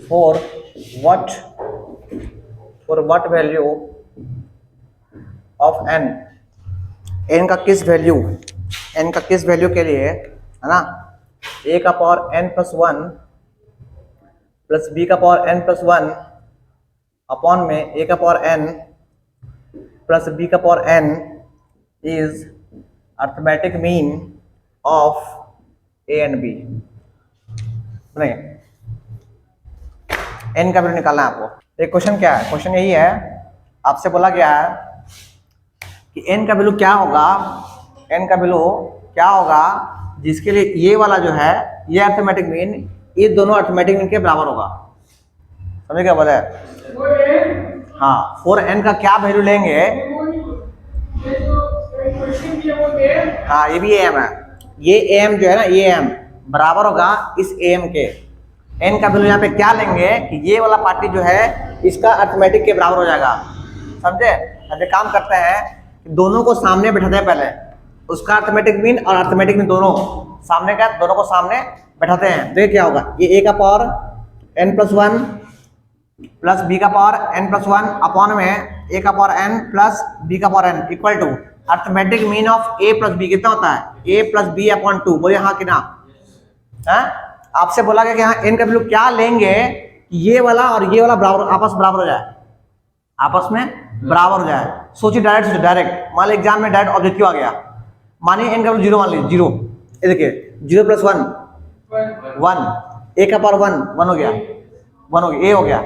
for what value of n, n का किस value के लिए है ना, a का power n plus 1 plus b का पावर n प्लस 1 अपॉन में a का पावर n प्लस b का power n is arithmetic mean of a and b। नहीं, n का वैल्यू निकालना है आपको। एक क्वेश्चन क्या है, क्वेश्चन यही है, आपसे बोला गया है कि n का वैल्यू क्या होगा, जिसके लिए ये वाला जो है ये अर्थमेटिक मीन, ये दोनों अर्थमेटिक मीन के बराबर होगा। समझे क्या बोला है? हाँ, फॉर n का क्या वैल्यू लेंगे, हाँ ये भी am है, ये am जो है ना, ये am बराबर होगा इस am के। n का वैल्यू यहाँ पे क्या लेंगे कि ये वाला पार्टी जो है इसका अर्थमेटिक के बराबर हो जाएगा। समझे? अब एक काम करते हैं, दोनों को सामने बैठाते हैं, पहले उसका अर्थमेटिक मीन और अर्थमेटिक मीन दोनों सामने का, दोनों को सामने बैठाते हैं। तो ये क्या होगा, ये a का power n plus 1 plus b का पावर n प्लस 1 अपॉन में a का पावर n प्लस b का power n equal to arithmetic mean of a plus b कितना होता है, a प्लस b अपॉन 2। बोलिए हाँ कि ना? आपसे बोला गया कि हाँ n का वैल्यू क्या लेंगे, ये वाला और ये वाला बराबर, आपस में बराबर हो जाए। सोचिए डायरेक्ट मान लीजिए एग्जाम में डायरेक्ट ऑब्जेक्टिव आ गया, मानिए n का वैल्यू 0 मान लीजिए, 0, ये देखिए 0 प्लस 1 1, a का पावर 1 हो गया, a हो गया,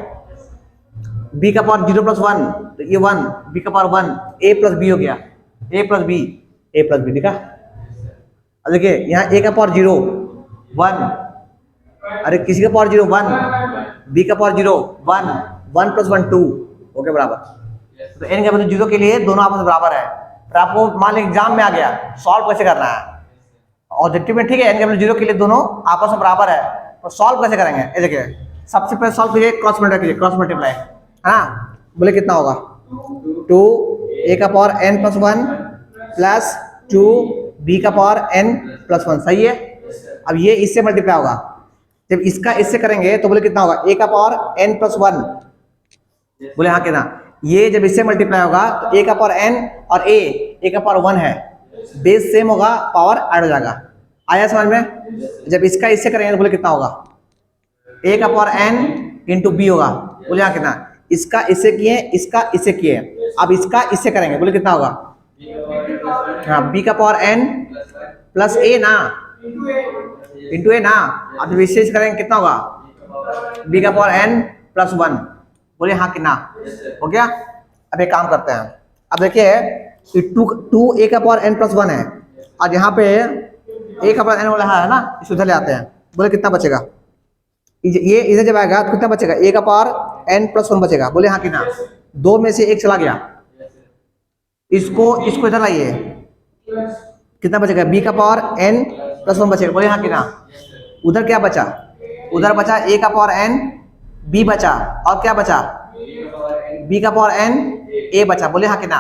b का पावर 0 प्लस 1 तो ये 1, b का पावर 1, a प्लस b हो गया, a प्लस b दिखा। अब देखिए यहाँ a का पावर 0 1, अरे किसी का पावर 0 1, b का पावर 0 1, 1 प्लस 1 2 हो गया बराबर। तो n का वैल्यू 0 के लिए दोनों आपस में बराबर है। पर आपको मान लीजिए एग्जाम में आ गया, सॉल्व कैसे करना है ऑब्जेक्टिव में, ठीक है, n का वैल्यू 0 के लिए दोनों आपस में बराबर है, तो सॉल्व कैसे करेंगे? ये देखिए सबसे पहले सॉल्व कीजिए, क्रॉस मल्टीप्लाई, हाँ बोले कितना होगा, 2 a का power n plus 1 plus 2 b का पावर n प्लस 1, सही है। अब ये इससे मल्टीप्लाई होगा, जब इसका इससे करेंगे तो बोले कितना होगा, a का पावर n प्लस 1, बोले हाँ कितना, ये जब इससे मल्टीप्लाई होगा तो a का पावर n और a का पावर 1 है, बेस सेम होगा, पावर ऐड हो जाएगा। आया समझ में? जब इसका इससे करेंगे तो बोले कितना होगा, a का पावर n इंटू b होगा, बोले हाँ कितना, इसका इससे किए, इसका इससे किए, अब इसका इससे करेंगे, बोले कितना होगा, हाँ b का पावर n प्लस a ना, इंटू a ना, अब जब इससे करेंगे कितना होगा, b का पावर n प्लस 1, बोले हाँ कि ना, हो गया। अब एक काम करते हैं, अब देखिए 2 a का पावर n प्लस 1 है, और यहाँ पे a का पावर n वाला है ना, इस उधर ले आते हैं, बोले कितना बचेगा, ये इधर जब आएगा तो कितना बचेगा, a का पावर n प्लस 1 बचेगा, बोले हाँ कि ना। 2 में से 1 चला गया, इसको इधर लाइए, कितना बचेगा, b का पावर n प्लस 1 बचेगा, बोले हाँ कि ना। उधर क्या बचा, उधर बचा a का पावर n, b बचा, और क्या बचा, b का पावर n a बचा, बोले हाँ कि ना।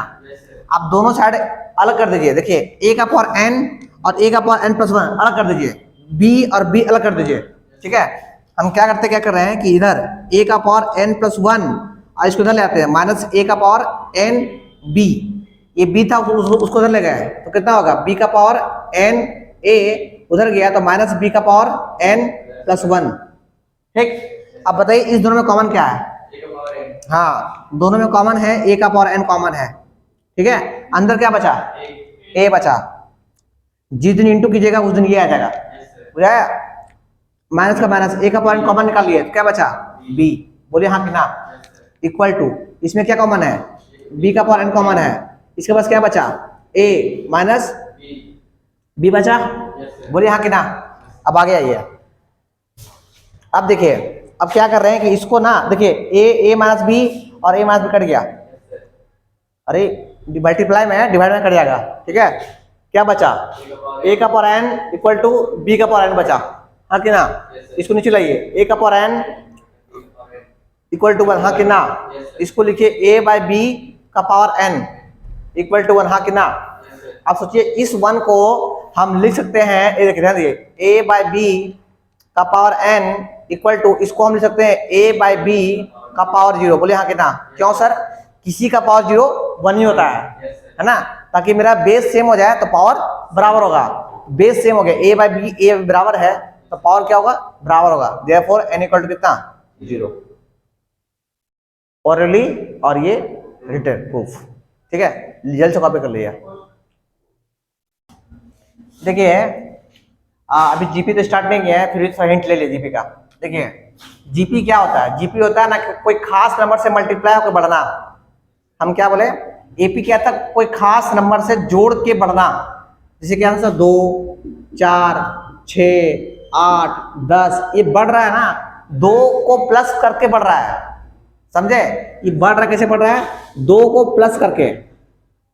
आप दोनों साइड अलग कर दीजिए, देखिए a का पावर n और a का पावर n प्लस 1 अलग कर दीजिए, b और b अलग कर दीजिए, ठीक है। हम क्या कर रहे हैं कि इधर a का पावर n प्लस 1 और इसको इधर ले आते हैं, माइनस a का पावर n b, ये b था उसको उधर ले गए तो कितना होगा, b का पावर n a उधर गया तो माइनस b का पावर n प्लस 1, ठीक। अब बताइए इस दोनों में कॉमन क्या है, हाँ दोनों में कॉमन है, a का पावर n कॉमन है, ठीक है। अंदर क्या बचा, a बचा, जिस दिन इंटू कीजिएगा उस दिन ये आ जाएगा, बुझाया। माइनस का माइनस, a का पावर n कॉमन निकाल लिए, क्या बचा, b, बोलिए हाँ कि ना। इक्वल टू, इसमें क्या कॉमन है, b का पावर n कॉमन है, इसके पास क्या बचा, a माइनस b बचा, बोलिए हाँ कि ना। अब आगे आइए, अब देखिए अब क्या कर रहे हैं कि इसको ना देखिए a माइनस b और a माइनस b कट गया, अरे मल्टीप्लाई में डिवाइड में कट जाएगा, ठीक है। क्या बचा, a का power n equal to b का पावर n बचा, हाँ कि ना। इसको नीचे लाइए, a का पावर n इक्वल टू 1, हाँ कि ना। इसको लिखिए a बाई b का पावर n इक्वल टू 1, हाँ कि ना। आप सोचिए इस 1 को हम लिख सकते हैं, ये देखिए a बाई b का पावर n इक्वल टू, इसको हम लिख सकते हैं a बाई बी का पावर 0। बोले हाँ कितना, क्यों सर, किसी का पावर 0 1 ही होता है ना, ताकि मेरा बेस सेम हो जाए तो पावर बराबर होगा। बेस सेम हो गया, a बाई बी, a बराबर है तो पावर क्या होगा, बराबर होगा। देयरफॉर n इक्वल टू कितना, 0। ओरली और ये रिटन प्रूफ, ठीक है, जल्द से कॉपी कर लिया। देखिए अभी जीपी तो स्टार्ट नहीं किया है, फिर भी थोड़ा हिंट ले लिया जीपी का। देखिए जीपी क्या होता है, जीपी होता है ना कोई खास नंबर से मल्टीप्लाई होकर बढ़ना। हम क्या बोले, एपी क्या था, कोई खास नंबर से जोड़ के बढ़ना। जैसे क्या है, 2 4 6 8 10, ये बढ़ रहा है ना, 2 को प्लस करके बढ़ रहा है, समझे, ये बढ़ रहा है, कैसे बढ़ रहा है, 2 को प्लस करके,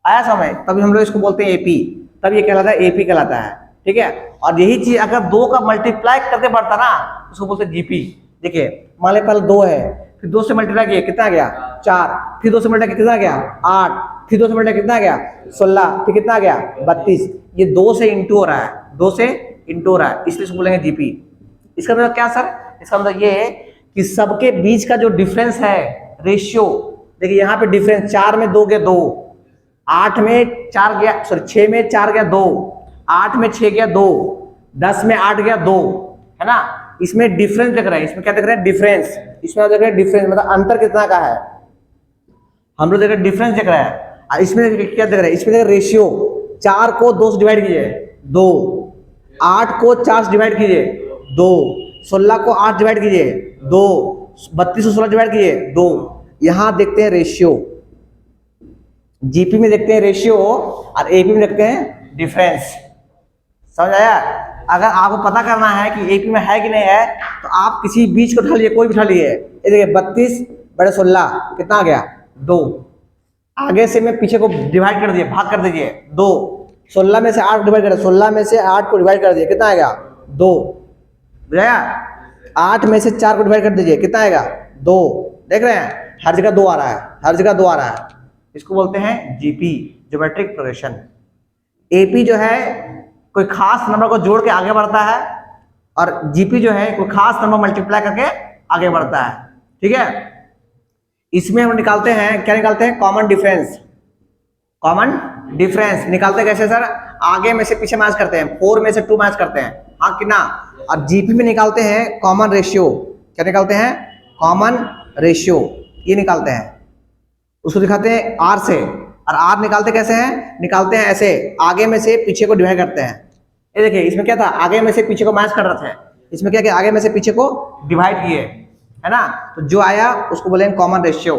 आया समझ, तभी हम लोग इसको बोलते हैं एपी, तब ये कहलाता है एपी कहलाता है, ठीक है। और यही चीज अगर 2 का मल्टीप्लाई करके बढ़ता ना, उसको बोलते हैं जीपी। देखिए मान लीजिए पहले 2 है, फिर 2 से मल्टीप्लाई किया कितना आ गया 4, फिर 2 से मल्टीप्लाई कितना आ गया 8, फिर 2 से मल्टीप्लाई कितना आ गया 16, फिर कितना आ गया 32। ये 2 से इंटू हो रहा है, 2 से इंटू हो रहा है, इसलिए इसको बोलेंगे जीपी। इसका मतलब क्या सर, इसका मतलब ये है कि सबके बीच का जो डिफरेंस है, रेशियो, देखिए यहाँ पे डिफरेंस 4 में 2 गया 2, 8 में 4 गया, सॉरी 6 में 4 गया 2, 8 में 6 गया 2, 10 में 8 गया 2, है ना। इसमें डिफरेंस दिख रहा है, इसमें क्या दिख रहा है, डिफरेंस, इसमें देख रहे हैं डिफरेंस, मतलब अंतर कितना का है, हम लोग देख रहे हैं डिफरेंस दिख रहा है। इसमें क्या दिख रहा है, इसमें देख रेशियो, 4 को 2 से डिवाइड कीजिए 2, 8 को 4 से डिवाइड कीजिए 2, 16 को 8 डिवाइड कीजिए 2, 32 को 16 डिवाइड कीजिए 2। यहां देखते हैं रेशियो, जीपी में देखते हैं रेशियो और एपी में देखते हैं डिफरेंस, समझ आया। अगर आपको पता करना है कि एपी में है कि नहीं है, तो आप किसी बीच को उठा लिए, कोई भी उठा लिए, ये देखिए 32 बड़े 16 कितना आ गया 2, आगे से मैं पीछे को डिवाइड कर दिए, भाग कर दीजिए 2, 16 में से 8 डिवाइड कर, 16 में से 8 को डिवाइड कर दिए कितना आएगा 2, बुझाया। 8 में से 4 को डिवाइड कर दीजिए कितना आएगा 2, देख रहे हैं हर जगह 2 आ रहा है, हर जगह 2 आ रहा है, इसको बोलते हैं जीपी, ज्योमेट्रिक प्रोग्रेशन। एपी जो है कोई खास नंबर को जोड़ के आगे बढ़ता है, और जीपी जो है कोई खास नंबर मल्टीप्लाई करके आगे बढ़ता है, ठीक है। इसमें हम निकालते हैं, क्या निकालते हैं, कॉमन डिफरेंस। कॉमन डिफरेंस निकालते कैसे सर, आगे में से पीछे मैच करते हैं, 4 में से 2 मैच करते हैं, हाँ कितना। और जीपी में निकालते हैं कॉमन रेशियो, क्या निकालते हैं, कॉमन रेशियो, ये निकालते हैं, उसको दिखाते हैं आर से। और आर निकालते कैसे हैं, निकालते हैं ऐसे, आगे में से पीछे को डिवाइड करते हैं। ये देखिए इसमें क्या था, आगे में से पीछे को मैच कर रहे थे, इसमें क्या किया, आगे में से पीछे को डिवाइड किए, है ना, तो जो आया उसको बोलेंगे कॉमन रेशियो।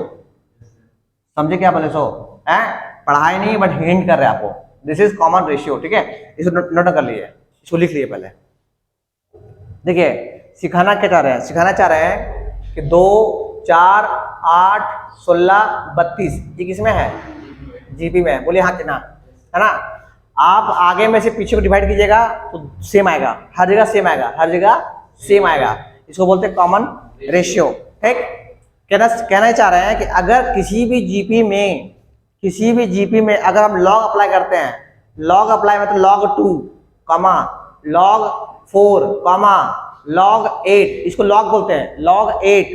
समझे क्या बोले, सो है पढ़ाई नहीं बट हिंट कर रहे हैं आपको, दिस इज कॉमन रेशियो, ठीक है। इसको नोट कर लिए, इसको लिख लिए पहले। देखिए सिखाना क्या चाह रहे हैं, सिखाना चाह रहे हैं कि 2 4 8 16 32 ये किसमें है, जीपी में, बोलिए हाँ कितना, है ना। आप आगे में से पीछे को डिवाइड कीजिएगा तो सेम आएगा, हर जगह सेम आएगा, हर जगह सेम आएगा, इसको बोलते हैं कॉमन रेशियो, ठीक। कहना चाह रहे हैं कि अगर किसी भी जीपी में अगर हम लॉग अप्लाई करते हैं, लॉग अप्लाई मतलब log 2 कमा log 4 कमा log 8, इसको लॉग बोलते हैं, log 8,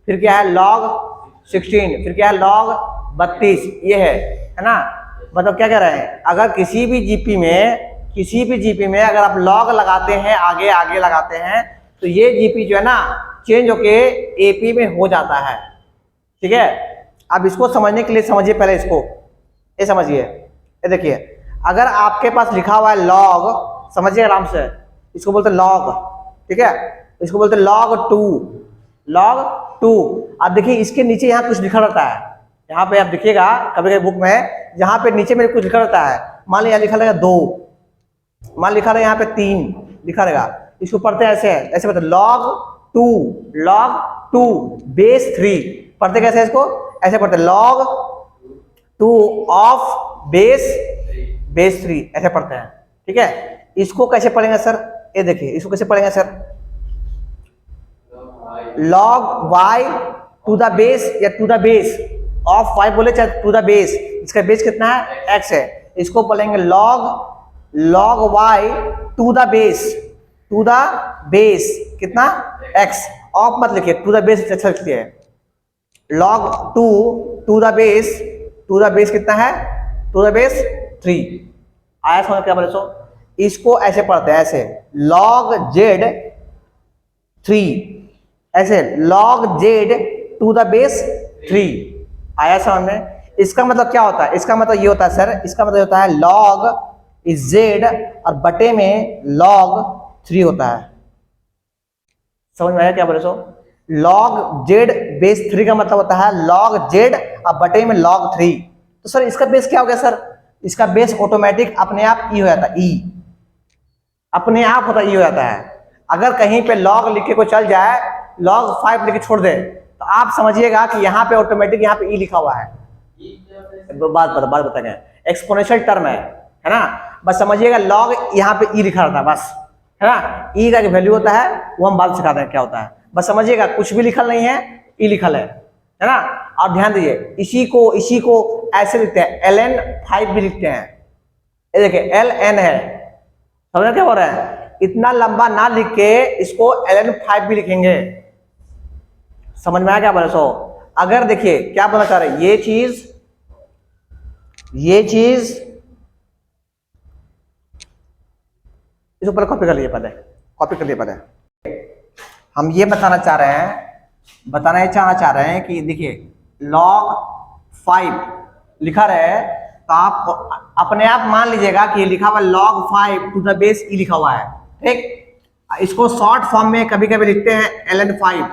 फिर क्या है log 16, फिर क्या है log 32, ये है ना। मतलब क्या कह रहे हैं, अगर किसी भी जीपी में अगर आप लॉग लगाते हैं, आगे आगे लगाते हैं, तो ये जीपी जो है ना चेंज होके एपी में हो जाता है, ठीक है। अब इसको समझने के लिए समझिए पहले इसको, ये समझिए, ये देखिए अगर आपके पास लिखा हुआ है लॉग, समझिए आराम से, इसको बोलते हैं लॉग, ठीक है, इसको बोलते हैं log 2, log 2। अब देखिए इसके नीचे यहाँ कुछ लिखा रहता है, यहाँ पे आप देखिएगा कभी कभी बुक में, यहाँ पे नीचे में कुछ लिखा रहता है, मान लीजिए लिखा रहेगा 2, मान लिखा रहेगा यहाँ पे 3 लिखा रहेगा, इसको पढ़ते हैं ऐसे, ऐसे पढ़ते log 2 बेस 3, पढ़ते कैसे इसको, ऐसे पढ़ते log 2 ऑफ बेस 3, ऐसे पढ़ते हैं, ठीक है। इसको कैसे पढ़ेंगे सर, ये देखिए इसको कैसे पढ़ेंगे sir, log y to the base या to the base of y बोले चाहे टू द बेस, इसका बेस कितना है x है, इसको बोलेंगे log y to the base कितना x, ऑफ मत लिखिए, टू द बेस अच्छा लिखिए। log 2 टू द बेस कितना है, टू द बेस 3। आया समझ क्या बोले? सो इसको ऐसे पढ़ते हैं, ऐसे log z 3, ऐसे log z to the base 3। आया समझ में? इसका मतलब क्या होता है? इसका मतलब ये होता है सर, इसका मतलब होता है log इज z और बटे में log 3 होता है। समझ में आया क्या बोले? सो log z बेस 3 का मतलब होता है log z और बटे में log 3। तो सर इसका बेस क्या हो गया सर? इसका बेस ऑटोमेटिक अपने आप ई हो जाता है, ई अपने आप होता ई हो जाता है। अगर कहीं पे log लिख के कोई चल जाए, log 5 लिख के छोड़ दे, तो आप समझिएगा कि यहाँ पे ऑटोमेटिक यहाँ पे ई लिखा हुआ है। बात बताएंगे, एक्सपोनेंशियल टर्म है ना, बस समझिएगा log यहाँ पे ई लिखा रहता है बस, है ना। ई का जो वैल्यू होता है वो हम बाद में सिखाते हैं क्या होता है, बस समझिएगा कुछ भी लिखल नहीं है, ई लिखल है ना। और ध्यान दीजिए, इसी को ऐसे लिखते हैं, ln 5 भी लिखते हैं। ये देखिए ln है, समझ क्या हो रहा है? इतना लंबा ना लिख के इसको ln 5 भी लिखेंगे। समझ में आया क्या बोले? सो अगर देखिए क्या बोलना चाह रहे हैं, ये चीज इसको पहले कॉपी कर लिए, पहले हम ये बताना चाह रहे हैं कि देखिए log 5 लिखा रहे, तो आप अपने आप मान लीजिएगा कि लिखा हुआ log 5 टू द बेस ई लिखा हुआ है, ठीक। इसको शॉर्ट फॉर्म में कभी कभी लिखते हैं ln 5।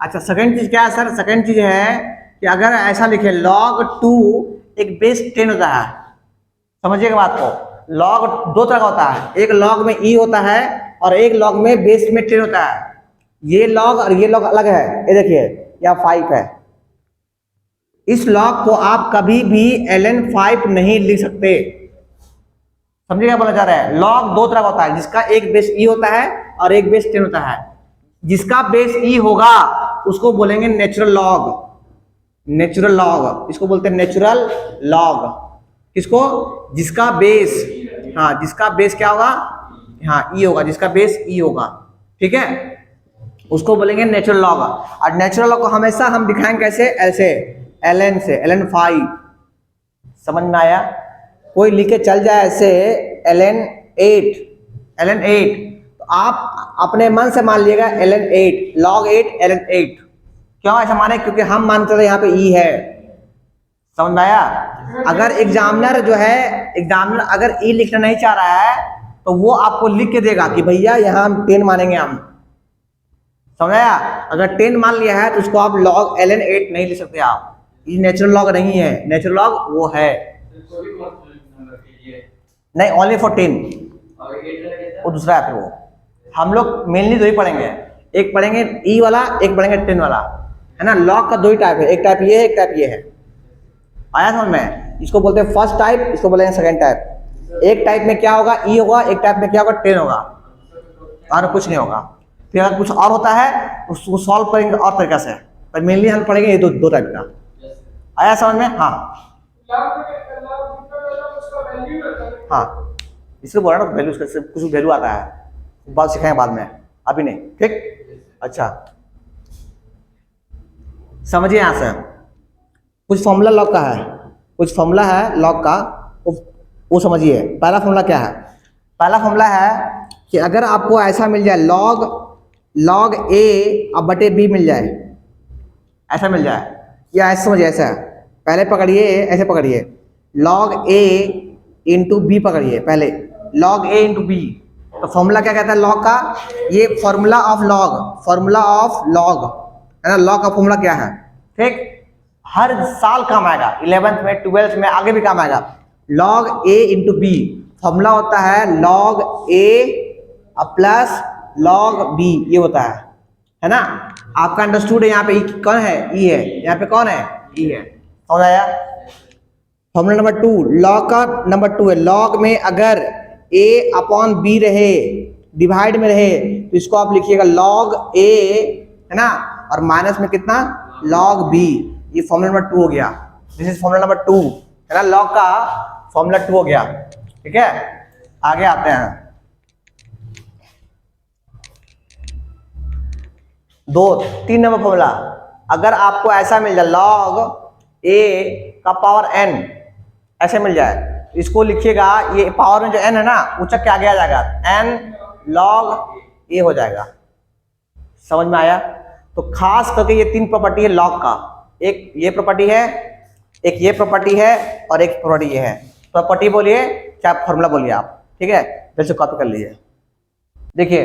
अच्छा, सेकंड चीज क्या है सर? सेकंड चीज है कि अगर ऐसा लिखे log 2 एक बेस 10 होता है। समझिएगा बात को, log दो तरह का होता है, एक log में e होता है और एक log में बेस में 10 होता है। ये log और ये log अलग है, ये देखिए यह 5 है। इस log को आप कभी भी ln 5 नहीं लिख सकते। समझिए क्या बोला जा रहा है? log दो तरह का होता है, जिसका एक बेस e होता है और एक बेस 10 होता है। जिसका बेस e होगा उसको बोलेंगे नेचुरल लॉग, इसको बोलते हैं नेचुरल लॉग। किसको? जिसका बेस, हाँ जिसका बेस क्या होगा, हाँ ई होगा, जिसका बेस ई होगा, ठीक है, उसको बोलेंगे नेचुरल लॉग। और नेचुरल लॉग को हमेशा हम दिखाएंगे कैसे? ऐसे ln 5। समझ में आया? कोई लिख के चल जाए ऐसे ln 8, तो आप अपने मन से मान लीजिएगा ln 8, log 8 ln 8। क्यों ऐसा माने? क्योंकि हम मानते थे यहाँ पे ई है। समझ में आया? अगर एग्जामिनर अगर ई लिखना नहीं चाह रहा है तो वो आपको लिख के देगा कि भैया यहाँ हम 10 मानेंगे हम। समझ आया? अगर 10 मान लिया है तो उसको आप log ln 8 नहीं लिख सकते आप, ये नेचुरल लॉग नहीं है। नेचुरल लॉग वो है नहीं, ओनली फॉर 10, वो दूसरा है। फिर वो हम लोग मेनली दो ही पढ़ेंगे, एक पढ़ेंगे ई वाला, एक पढ़ेंगे 10 वाला, है ना। लॉग का दो ही टाइप है, एक टाइप ये है, एक टाइप ये है। आया समझ में? इसको बोलते हैं फर्स्ट टाइप, इसको बोलेंगे सेकंड टाइप। एक टाइप में क्या होगा? ई होगा, एक टाइप में क्या होगा? 10 होगा, और कुछ नहीं होगा। फिर अगर कुछ और होता है उसको सॉल्व करेंगे और तरीका से, पर मेनली हम पढ़ेंगे ये दो टाइप का। आया समझ में? हाँ इसको बोला ना वैल्यू, उसका कुछ वैल्यू आता है, बात सिखाएंगे बाद में, अभी नहीं, ठीक। अच्छा समझिए, यहाँ से कुछ फॉर्मूला लॉग का है, कुछ फॉर्मूला है लॉग का, वो समझिए। पहला फॉर्मूला क्या है? पहला फॉर्मूला है कि अगर आपको ऐसा मिल जाए log a और बटे b मिल जाए, ऐसा मिल जाए, या ऐसा समझिए, ऐसा पहले पकड़िए, ऐसे पकड़िए, log a इंटू बी पकड़िए, पहले log a इंटू बी। तो फॉर्मूला क्या कहता है लॉग का? ये फॉर्मूला ऑफ लॉग है ना। लॉग का फॉर्मूला क्या है? ठीक, हर साल काम आएगा, 11th में, 12th में, आगे भी काम आएगा। log a into B formula होता है log a plus log b, ये होता है ना। आपका अंडरस्टूड है? यहाँ पे कौन है? ई है। यहाँ पे कौन है? ई है। समझ आया? फॉर्मूला नंबर 2, लॉग का नंबर 2 है, लॉग में अगर a अपॉन b रहे, डिवाइड में रहे, तो इसको आप लिखिएगा log a, है ना, और माइनस में कितना? log b। ये फॉर्मूला नंबर 2 हो गया। दिस इज फॉर्मूला नंबर 2, है ना। लॉग का फॉर्मूला 2 हो गया, ठीक है। आगे आते हैं, दो 3 नंबर फॉर्मूला, अगर आपको ऐसा मिल जाए log a का पावर n ऐसे मिल जाए, इसको लिखिएगा, ये पावर में जो n है ना उचक के आगे आ जाएगा, n log a हो जाएगा। समझ में आया? तो खास करके ये 3 प्रॉपर्टी है log का, एक ये प्रॉपर्टी है, एक ये प्रॉपर्टी है और एक प्रॉपर्टी ये है। प्रॉपर्टी बोलिए चाहे फॉर्मूला बोलिए आप, ठीक है, जैसे कॉपी कर लीजिए। देखिए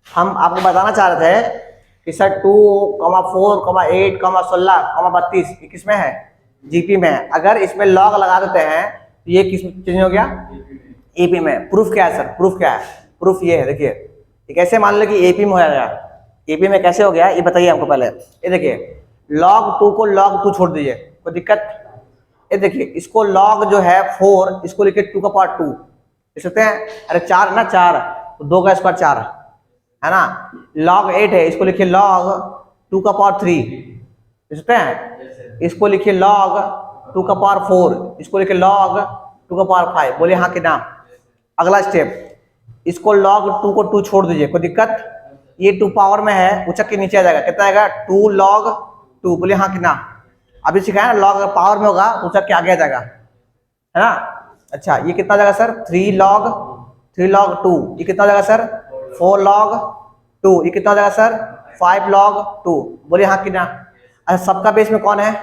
हम आपको बताना चाह रहे थे कि सर 2, 4, 8, 16, 32 ये किस में है? जीपी में है। अगर इसमें लॉग लगा देते हैं तो ये किस में चेंज हो गया? एपी में। प्रूफ क्या है सर? प्रूफ क्या है? प्रूफ ये है, देखिए ये कैसे मान लो कि एपी में हो गया, एपी में कैसे हो गया ये बताइए हमको पहले। ये देखिए log 2 को log 2 छोड़ दीजिए, कोई दिक्कत? ये देखिए इसको log जो है 4, इसको लिखिए 2 का पावर 2 लिख सकते हैं। अरे 4 है ना, 4 तो 2 का स्क्वायर 4 है ना। log 8 है, इसको लिखिए log 2 का पावर 3 लिख सकते हैं। इसको लिखिए log 2 का पावर 4, इसको लिखिए log 2 का पावर 5। बोलिए हाँ कि ना? अगला स्टेप, इसको log 2 को 2 छोड़ दीजिए, कोई दिक्कत? ये 2 पावर में है, उचक के नीचे आ जाएगा, कितना आएगा? 2 log 2। बोलिए हाँ कि ना? अभी सिखाया ना, log अगर पावर में होगा तो उचक के आगे आ जाएगा, है ना। अच्छा ये कितना जाएगा सर? 3 log 2। ये कितना जाएगा सर? 4 log 2। ये कितना जाएगा सर? 5 log 2। बोलिए हाँ कि ना? अच्छा सबका बेस में कौन है?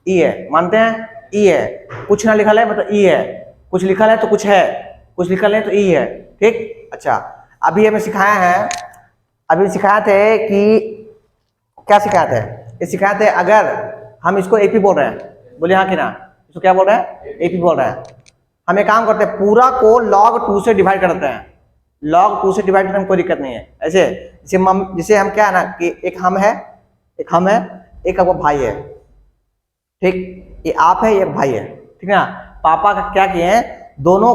ई है, मानते हैं? ई है, कुछ ना लिखा है मतलब ई है, कुछ लिखा है तो कुछ है, कुछ लिखा है तो ई है, ठीक। अच्छा अभी हमें सिखाया है, अभी सिखाए थे कि क्या सिखाए थे? ये सिखाए थे अगर हम इसको एपी बोल रहे हैं, बोलिए हाँ कि ना? इसको क्या बोल रहे हैं? एपी बोल रहे हैं। हम एक काम करते हैं, पूरा को log 2 से डिवाइड करते हैं, log 2 से डिवाइड करने में कोई दिक्कत नहीं है। ऐसे जैसे हम क्या है ना कि एक हम है, एक हम है, एक आपका भाई है, ठीक, ये आप है, ये भाई है, ठीक है ना। पापा का क्या किए हैं, दोनों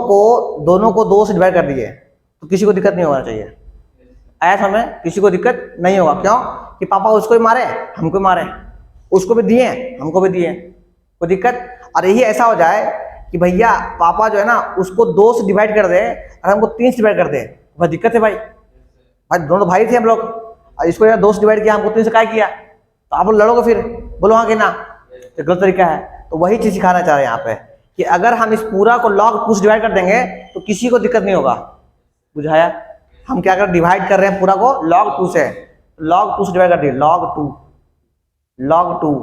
को 2 से डिवाइड कर दिए, तो किसी को दिक्कत नहीं होना चाहिए। ऐसा हमें किसी को दिक्कत नहीं होगा, क्यों कि पापा उसको भी मारे, हमको भी मारे, उसको भी दिए, हमको भी दिए, कोई दिक्कत? और यही ऐसा हो जाए कि भैया पापा जो है ना उसको 2 से डिवाइड कर दे और हमको 3 से डिवाइड कर दे, वह दिक्कत है भाई। भाई दोनों भाई थे हम लोग, और इसको 2 से डिवाइड किया, हमको 3 से क्या किया, तो आप लोग लड़ोगे फिर, बोलो हाँ कि ना? तो गलत तरीका है। तो वही चीज सिखाना चाह रहे हैं यहाँ पे कि अगर हम इस पूरा को log 2 से डिवाइड कर देंगे तो किसी को दिक्कत नहीं होगा, बुझाया? हम क्या कर डिवाइड कर रहे हैं पूरा को log 2 से, log 2 से डिवाइड कर दिए, log 2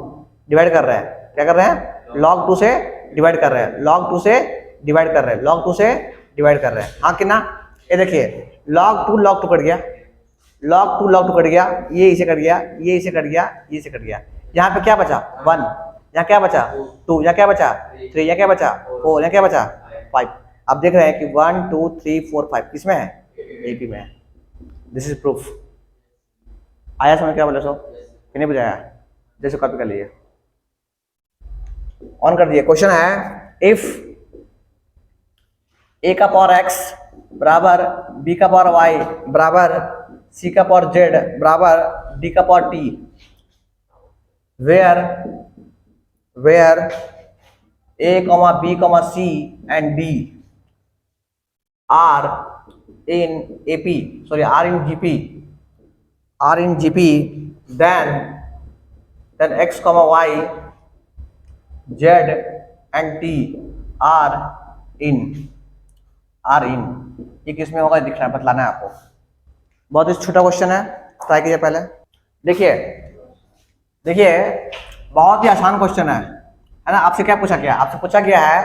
डिवाइड कर रहे हैं, क्या कर रहे हैं? log 2 से डिवाइड कर रहे हैं, log 2 से डिवाइड कर रहे हैं, log 2 से डिवाइड कर रहे हैं, हाँ कि ना? ये देखिए log 2 कट गया, log 2 कट गया, ये इसे कट गया, ये इसे कट गया, ये इसे कट गया, यहाँ पे क्या बचा? 1, यहाँ क्या बचा? 2, यहाँ क्या बचा? 3, यहाँ क्या बचा? 4, यहाँ क्या बचा? 5। अब देख रहे हैं कि 1 2 3 4 5 किसमें है? एपी में है। This is proof. आया समझ? क्या बोले सो कि नहीं बुझाया? जैसे कॉपी कर लीजिए, ऑन कर दिए। क्वेश्चन है, इफ ए का पावर x बराबर b का पावर y बराबर c का पावर z बराबर d का power t, where a, b, c and d are in GP, then x, y, z and t are in ये किसमें होगा दिखना है, बतलाना है आपको। बहुत ही छोटा क्वेश्चन है, ट्राई कीजिए पहले। देखिए बहुत ही आसान क्वेश्चन है ना। आपसे क्या पूछा गया? आपसे पूछा गया है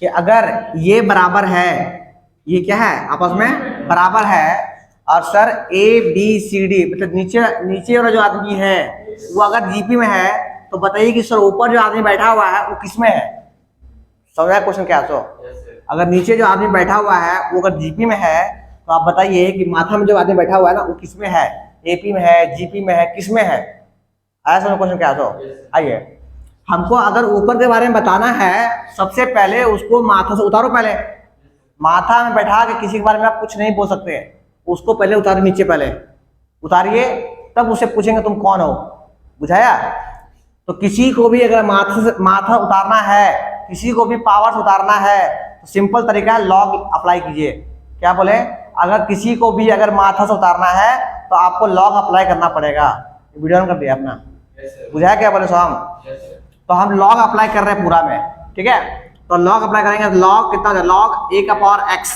कि अगर ये बराबर है, ये क्या है? आपस में बराबर है, और sir A B C D मतलब नीचे वाला जो आदमी है वो अगर जीपी में है, तो बताइए कि सर ऊपर जो आदमी बैठा हुआ है वो किस में है? समझा क्वेश्चन क्या? तो अगर नीचे जो आदमी बैठा हुआ है वो अगर जीपी में है, तो आप बताइए कि माथा में जो आदमी बैठा हुआ है ना वो किस में है? एपी में है, जीपी में है, किस में है? आया समझ क्वेश्चन क्या? तो आइए, हमको अगर ऊपर के बारे में बताना है, सबसे पहले उसको माथा से उतारो। पहले माथा में बैठा के किसी के बारे में आप कुछ नहीं बोल सकते, उसको पहले उतारो, नीचे पहले उतारिए, तब उससे पूछेंगे तुम कौन हो, बुझाया? तो किसी को भी अगर माथा उतारना है, किसी को भी पावर उतारना है, तो सिंपल तरीका है, लॉग अप्लाई कीजिए। क्या बोले? अगर किसी को भी अगर माथा से उतारना है तो आपको लॉग अप्लाई करना पड़ेगा। वीडियो ऑन कर दिया अपना, बुझाया क्या बोले स्वाम? तो हम लॉग अप्लाई कर रहे हैं पूरा में, ठीक है। तो लॉग अप्लाई करेंगे, लॉग कितना हो, लॉग ए का पावर एक्स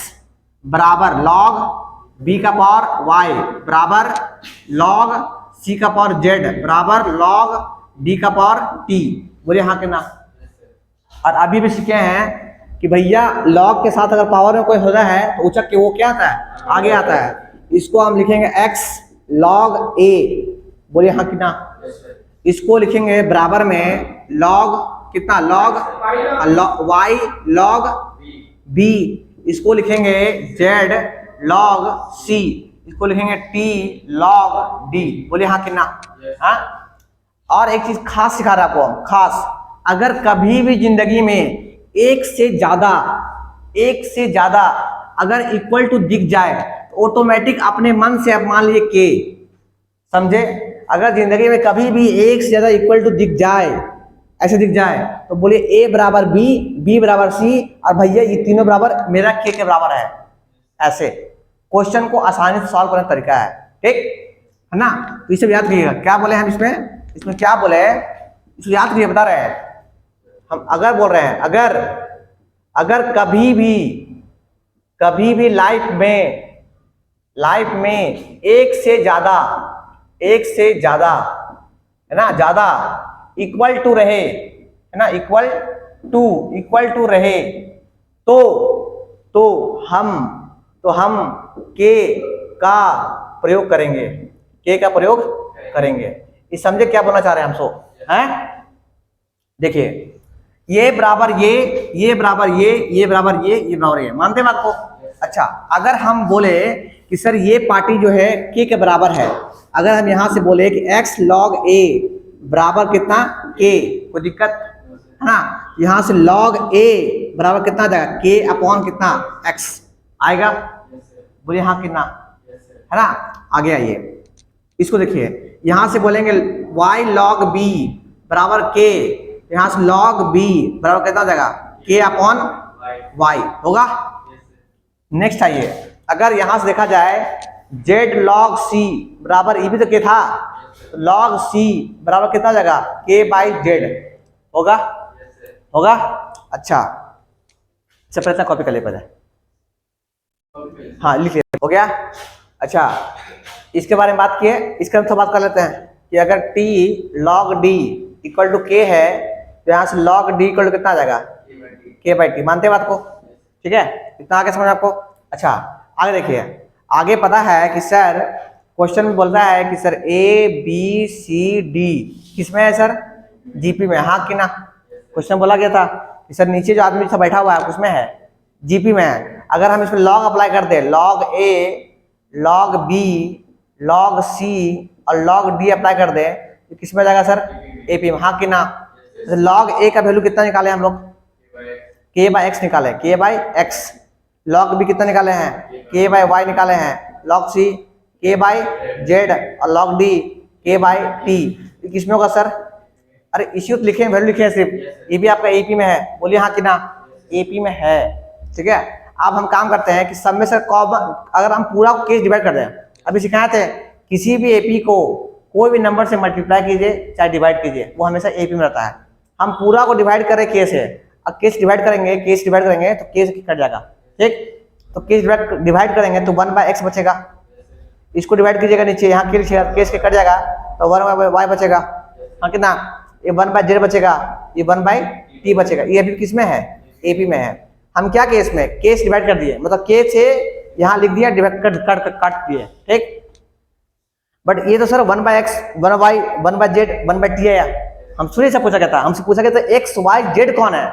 बराबर लॉग बी का पावर वाई बराबर लॉग सी का पावर जेड बराबर लॉग डी का पावर टी। बोले हाँ कि ना? और अभी भी सीखे हैं कि भैया लॉग के साथ अगर पावर में कोई होता है तो उचक के वो क्या आता है, आगे आता है। इसको हम लिखेंगे x log a, बोलिए हाँ कि ना? इसको लिखेंगे बराबर में log कितना, log y log b, इसको लिखेंगे z log c, इसको लिखेंगे t log d। बोलिए हाँ कि ना? हाँ। और एक चीज खास सिखा रहा आपको, खास, अगर कभी भी जिंदगी में एक से ज्यादा अगर इक्वल टू दिख जाए तो ऑटोमेटिक अपने मन से आप मान लीजिए के, समझे? अगर जिंदगी में कभी भी एक से ज्यादा इक्वल टू दिख जाए, ऐसे दिख जाए, तो बोलिए a बराबर b, b बराबर c, और भैया ये तीनों बराबर मेरा k के बराबर है। ऐसे क्वेश्चन को आसानी से सॉल्व करने का तरीका है, ठीक है ना? तो इसे याद रखिएगा। क्या बोले हम इसमें क्या बोले, इसको याद रखिए, बता रहे हैं हम। अगर बोल रहे हैं अगर कभी भी लाइफ में एक से ज्यादा है ना, ज्यादा इक्वल टू रहे, है ना, इक्वल टू रहे, तो हम के का प्रयोग करेंगे। इस समझे क्या बोलना चाह रहे हैं हम सो हैं? देखिए ये बराबर ये बराबर ये बराबर ये, मानते हैं बात को? अच्छा, अगर हम बोले कि सर ये पार्टी जो है k के बराबर है, अगर हम यहां से बोले कि x log a बराबर कितना k, कोई दिक्कत है ना? यहां से log a बराबर कितना आ जाएगा, k अपॉन कितना x आएगा। बोलिए हाँ कितना, है ना? आगे आइए, इसको देखिए, यहां से बोलेंगे y log b बराबर k, यहां से log b बराबर कितना जाएगा, k अपॉन y होगा। नेक्स्ट आइए, अगर यहां से देखा जाए z log c बराबर, ये भी तो k था, log c बराबर कितना जाएगा, k बाई z होगा। अच्छा, प्रयत्न कॉपी कर ले पहले, हाँ लिख लिया, हो गया। अच्छा, इसके बारे में बात किए, इसके हम थोड़ा बात कर लेते हैं कि अगर t log d equal to k है तो यहाँ से log d इक्वल टू कितना आ जाएगा, k बाई टी। मानते हैं बात को? ठीक है, इतना आगे समझ आपको? अच्छा, आगे देखिए, आगे पता है कि सर क्वेश्चन में बोल रहा है कि sir a b c d किस में है सर, जीपी में, हाँ कि ना? क्वेश्चन बोला गया था कि सर नीचे जो आदमी बैठा हुआ है उसमें है, जीपी में है। अगर हम इसमें लॉग अप्लाई कर दे, log a log b log c और log d अप्लाई कर दे तो किस में जाएगा सर, एपी में, हाँ कि ना? log a का वैल्यू कितना निकाले हम लोग, k बाई एक्स निकाले, k by x. log b कितना निकाले हैं, k बाई वाई निकाले हैं। log c k by Z और log d k by T. किस में होगा सर? अरे इसी तो लिखे, वैल्यू लिखे हैं सिर्फ, ये भी आपका एपी में है। बोलिए हाँ कि ना? एपी में है, ठीक है। अब हम काम करते हैं कि सब में से कॉमन, अगर हम पूरा केस डिवाइड कर दें, अभी सिखाए थे किसी भी एपी को कोई भी नंबर से मल्टीप्लाई कीजिए चाहे डिवाइड कीजिए, वो हमेशा एपी में रहता है। हम पूरा को डिवाइड करें केस है, अब केस डिवाइड करेंगे तो केस कट जाएगा, ठीक। तो केस डिवाइड करेंगे तो 1/x बचेगा, इसको डिवाइड कीजिएगा नीचे, यहाँ केस के कट जाएगा तो 1/y बचेगा, हाँ कितना? ये 1/z बचेगा, ये 1/t बचेगा। ये अभी किस में है, एपी में है। हम क्या केस में, केस डिवाइड कर दिए, मतलब के से यहाँ लिख दिया, डिवाइड काट दिए, ठीक। बट ये तो sir 1/x 1/y 1/z 1/t है यार। हम शुरू से पूछा गया था, हमसे पूछा गया था x y z कौन है,